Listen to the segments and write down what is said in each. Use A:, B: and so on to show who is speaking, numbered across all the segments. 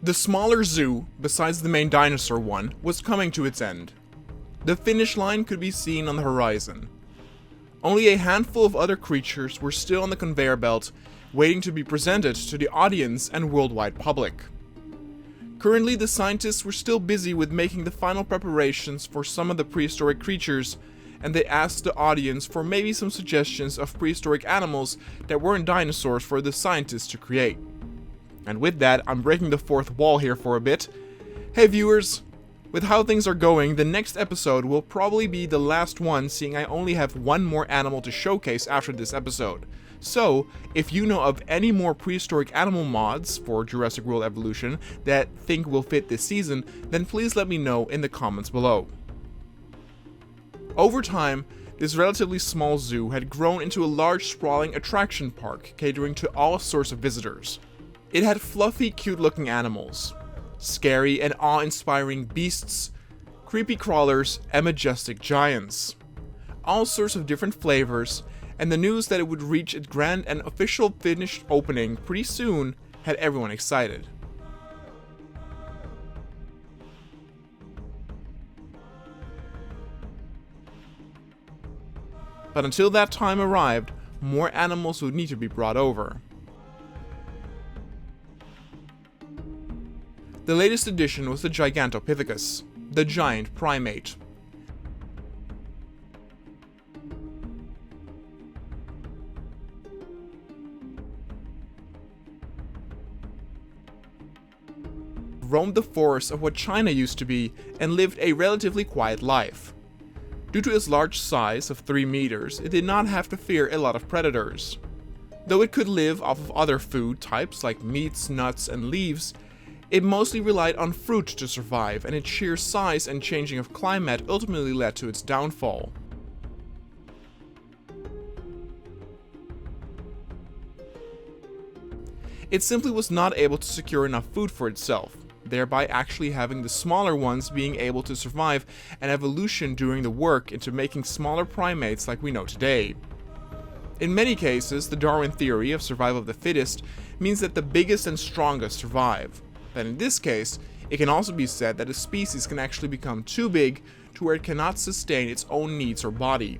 A: The smaller zoo, besides the main dinosaur one, was coming to its end. The finish line could be seen on the horizon. Only a handful of other creatures were still on the conveyor belt, waiting to be presented to the audience and worldwide public. Currently, the scientists were still busy with making the final preparations for some of the prehistoric creatures, and they asked the audience for maybe some suggestions of prehistoric animals that weren't dinosaurs for the scientists to create. And with that, I'm breaking the fourth wall here for a bit. Hey viewers! With how things are going, the next episode will probably be the last one, seeing I only have one more animal to showcase after this episode. So, if you know of any more prehistoric animal mods for Jurassic World Evolution that think will fit this season, then please let me know in the comments below. Over time, this relatively small zoo had grown into a large sprawling attraction park catering to all sorts of visitors. It had fluffy, cute-looking animals, scary and awe-inspiring beasts, creepy crawlers, and majestic giants. All sorts of different flavors, and the news that it would reach its grand and official finished opening pretty soon had everyone excited. But until that time arrived, more animals would need to be brought over. The latest addition was the Gigantopithecus, the giant primate. Roamed the forests of what China used to be and lived a relatively quiet life. Due to its large size of 3 meters, it did not have to fear a lot of predators. Though it could live off of other food types like meats, nuts, and leaves, it mostly relied on fruit to survive, and its sheer size and changing of climate ultimately led to its downfall. It simply was not able to secure enough food for itself, thereby actually having the smaller ones being able to survive an evolution doing the work into making smaller primates like we know today. In many cases, the Darwin theory of survival of the fittest means that the biggest and strongest survive. But in this case, it can also be said that a species can actually become too big to where it cannot sustain its own needs or body.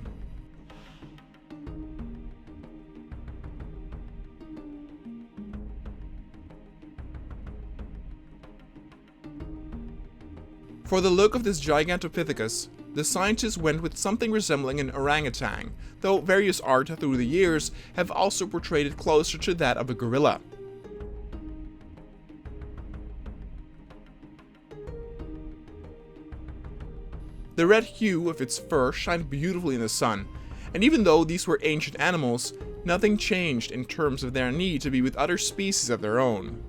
A: For the look of this Gigantopithecus, the scientists went with something resembling an orangutan, though various art through the years have also portrayed it closer to that of a gorilla. The red hue of its fur shined beautifully in the sun, and even though these were ancient animals, nothing changed in terms of their need to be with other species of their own.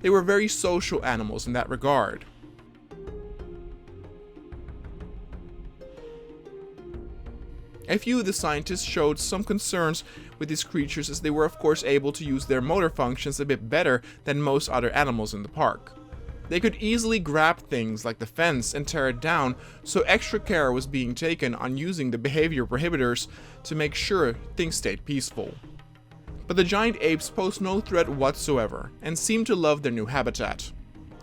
A: They were very social animals in that regard. A few of the scientists showed some concerns with these creatures, as they were of course able to use their motor functions a bit better than most other animals in the park. They could easily grab things like the fence and tear it down, so extra care was being taken on using the behavior prohibitors to make sure things stayed peaceful. But the giant apes posed no threat whatsoever, and seemed to love their new habitat.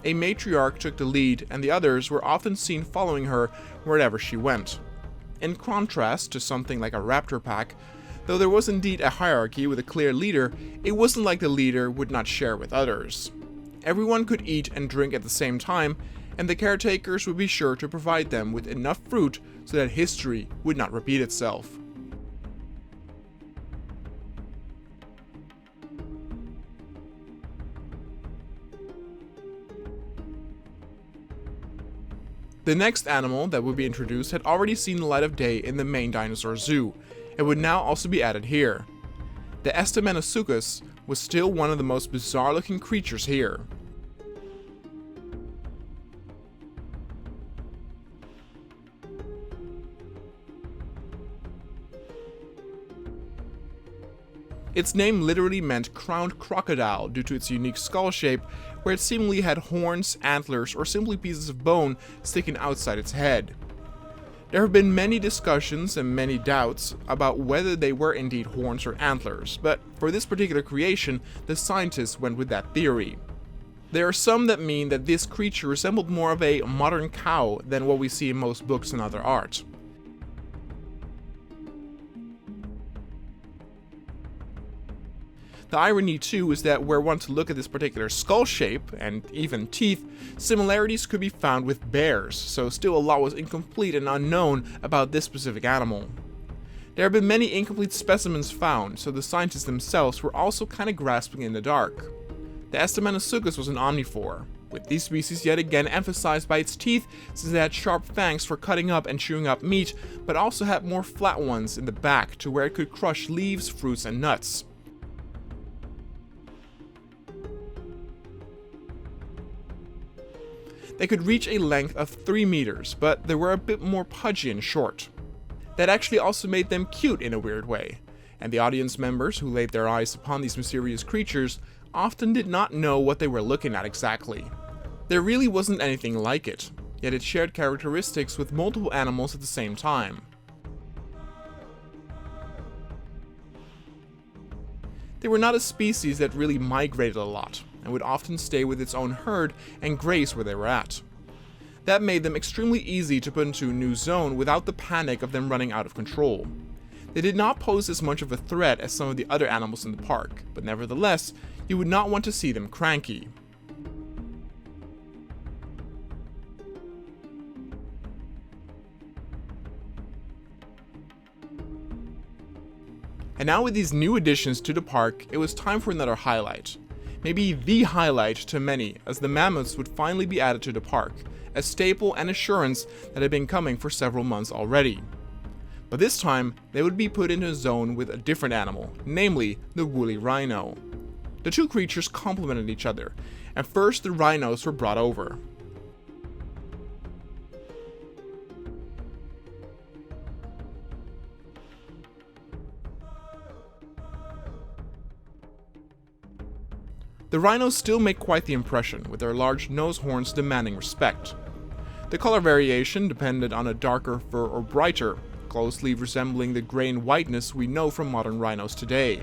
A: A matriarch took the lead, and the others were often seen following her wherever she went. In contrast to something like a raptor pack, though there was indeed a hierarchy with a clear leader, it wasn't like the leader would not share with others. Everyone could eat and drink at the same time, and the caretakers would be sure to provide them with enough fruit so that history would not repeat itself. The next animal that would be introduced had already seen the light of day in the main dinosaur zoo, and would now also be added here. The Estomenosuchus was still one of the most bizarre looking creatures here. Its name literally meant crowned crocodile due to its unique skull shape, where it seemingly had horns, antlers, or simply pieces of bone sticking outside its head. There have been many discussions and many doubts about whether they were indeed horns or antlers, but for this particular creation, the scientists went with that theory. There are some that mean that this creature resembled more of a modern cow than what we see in most books and other art. The irony too is that were one to look at this particular skull shape, and even teeth, similarities could be found with bears, so still a lot was incomplete and unknown about this specific animal. There have been many incomplete specimens found, so the scientists themselves were also kinda grasping in the dark. The Estomanosuchus was an omnivore, with these species yet again emphasized by its teeth since it had sharp fangs for cutting up and chewing up meat, but also had more flat ones in the back to where it could crush leaves, fruits, and nuts. They could reach a length of 3 meters, but they were a bit more pudgy and short. That actually also made them cute in a weird way, and the audience members who laid their eyes upon these mysterious creatures often did not know what they were looking at exactly. There really wasn't anything like it, yet it shared characteristics with multiple animals at the same time. They were not a species that really migrated a lot, and would often stay with its own herd and graze where they were at. That made them extremely easy to put into a new zone without the panic of them running out of control. They did not pose as much of a threat as some of the other animals in the park, but nevertheless, you would not want to see them cranky. And now with these new additions to the park, it was time for another highlight. Maybe the highlight to many, as the mammoths would finally be added to the park, a staple and assurance that had been coming for several months already. But this time, they would be put into a zone with a different animal, namely the woolly rhino. The two creatures complemented each other, and first the rhinos were brought over. The rhinos still make quite the impression, with their large nose horns demanding respect. The color variation depended on a darker fur or brighter, closely resembling the gray and whiteness we know from modern rhinos today.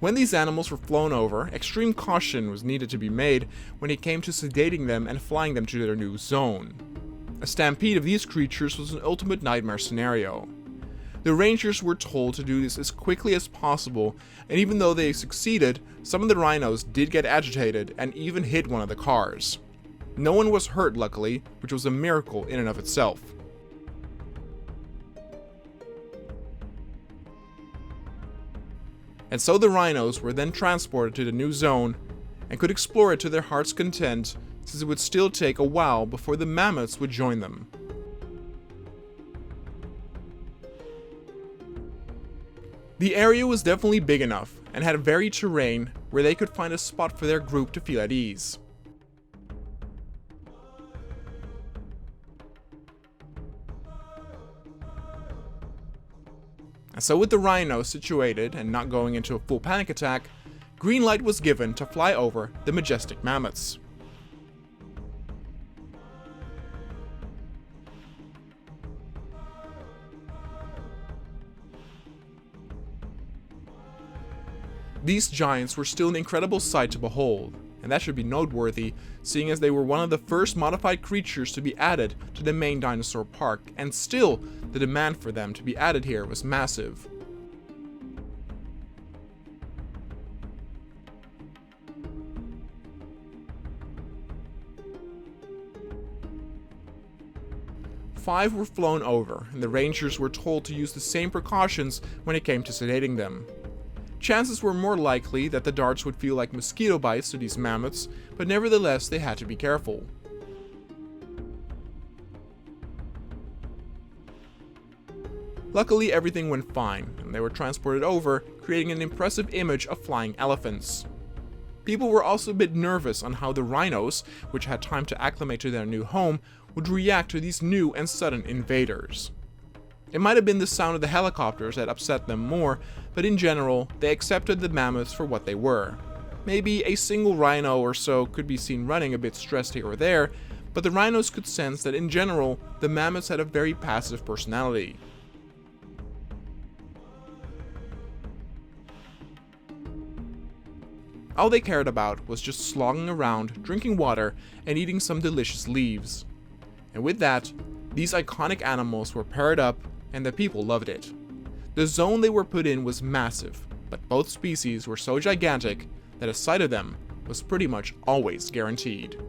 A: When these animals were flown over, extreme caution was needed to be made when it came to sedating them and flying them to their new zone. A stampede of these creatures was an ultimate nightmare scenario. The rangers were told to do this as quickly as possible, and even though they succeeded, some of the rhinos did get agitated and even hit one of the cars. No one was hurt, luckily, which was a miracle in and of itself. And so the rhinos were then transported to the new zone and could explore it to their heart's content, since it would still take a while before the mammoths would join them. The area was definitely big enough and had varied terrain where they could find a spot for their group to feel at ease. And so with the rhinos situated and not going into a full panic attack, green light was given to fly over the majestic mammoths. These giants were still an incredible sight to behold, and that should be noteworthy, seeing as they were one of the first modified creatures to be added to the main dinosaur park, and still, the demand for them to be added here was massive. Five were flown over, and the rangers were told to use the same precautions when it came to sedating them. Chances were more likely that the darts would feel like mosquito bites to these mammoths, but nevertheless they had to be careful. Luckily everything went fine, and they were transported over, creating an impressive image of flying elephants. People were also a bit nervous on how the rhinos, which had time to acclimate to their new home, would react to these new and sudden invaders. It might have been the sound of the helicopters that upset them more, but in general, they accepted the mammoths for what they were. Maybe a single rhino or so could be seen running a bit stressed here or there, but the rhinos could sense that in general, the mammoths had a very passive personality. All they cared about was just slogging around, drinking water, and eating some delicious leaves. And with that, these iconic animals were paired up, and the people loved it. The zone they were put in was massive, but both species were so gigantic that a sight of them was pretty much always guaranteed.